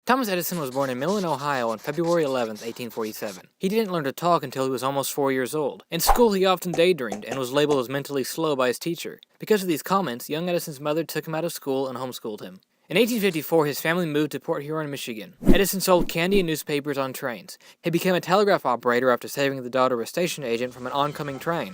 Thomas Edison was born in Millen, Ohio on February 11, 1847. He didn't learn to talk until he was almost 4 years old. In school, he often daydreamed and was labeled as mentally slow by his teacher. Because of these comments, young Edison's mother took him out of school and homeschooled him. In 1854, his family moved to Port Huron, Michigan. Edison sold candy and newspapers on trains. He became a telegraph operator after saving the daughter of a station agent from an oncoming train.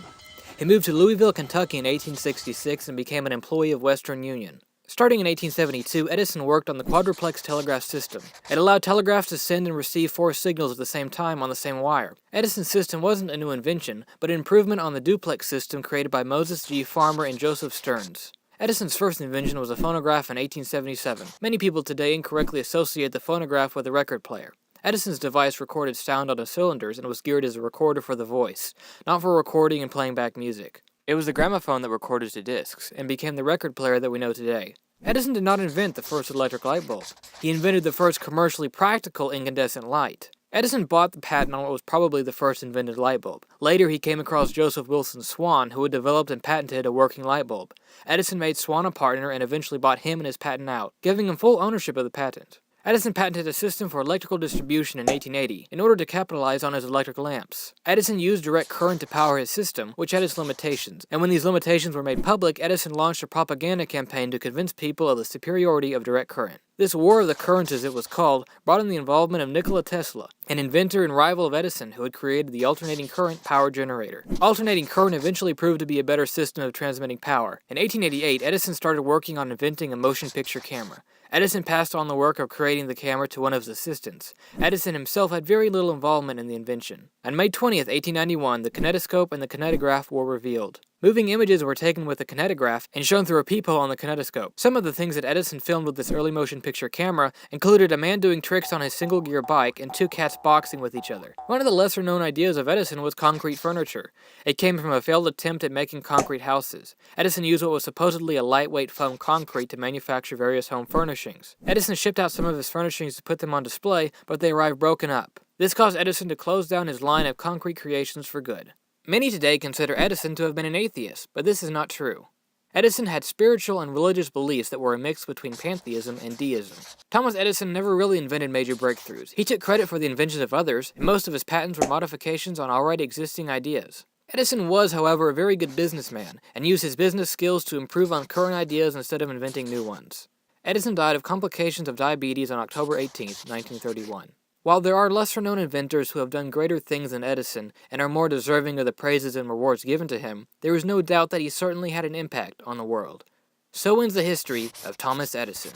He moved to Louisville, Kentucky in 1866 and became an employee of Western Union. Starting in 1872, Edison worked on the quadruplex telegraph system. It allowed telegraphs to send and receive 4 signals at the same time on the same wire. Edison's system wasn't a new invention, but an improvement on the duplex system created by Moses G. Farmer and Joseph Stearns. Edison's first invention was a phonograph in 1877. Many people today incorrectly associate the phonograph with a record player. Edison's device recorded sound on the cylinders and was geared as a recorder for the voice, not for recording and playing back music. It was the gramophone that recorded to discs, and became the record player that we know today. Edison did not invent the first electric light bulb. He invented the first commercially practical incandescent light. Edison bought the patent on what was probably the first invented light bulb. Later, he came across Joseph Wilson Swan, who had developed and patented a working light bulb. Edison made Swan a partner and eventually bought him and his patent out, giving him full ownership of the patent. Edison patented a system for electrical distribution in 1880 in order to capitalize on his electric lamps. Edison used direct current to power his system, which had its limitations, and when these limitations were made public, Edison launched a propaganda campaign to convince people of the superiority of direct current. This War of the Currents, as it was called, brought in the involvement of Nikola Tesla, an inventor and rival of Edison who had created the alternating current power generator. Alternating current eventually proved to be a better system of transmitting power. In 1888, Edison started working on inventing a motion picture camera. Edison passed on the work of creating the camera to one of his assistants. Edison himself had very little involvement in the invention. On May 20th, 1891, the kinetoscope and the kinetograph were revealed. Moving images were taken with the kinetograph and shown through a peephole on the kinetoscope. Some of the things that Edison filmed with this early motion picture camera included a man doing tricks on his single-gear bike and 2 cats boxing with each other. One of the lesser-known ideas of Edison was concrete furniture. It came from a failed attempt at making concrete houses. Edison used what was supposedly a lightweight foam concrete to manufacture various home furnishings. Edison shipped out some of his furnishings to put them on display, but they arrived broken up. This caused Edison to close down his line of concrete creations for good. Many today consider Edison to have been an atheist, but this is not true. Edison had spiritual and religious beliefs that were a mix between pantheism and deism. Thomas Edison never really invented major breakthroughs. He took credit for the inventions of others, and most of his patents were modifications on already existing ideas. Edison was, however, a very good businessman, and used his business skills to improve on current ideas instead of inventing new ones. Edison died of complications of diabetes on October 18, 1931. While there are lesser-known inventors who have done greater things than Edison and are more deserving of the praises and rewards given to him, there is no doubt that he certainly had an impact on the world. So ends the history of Thomas Edison.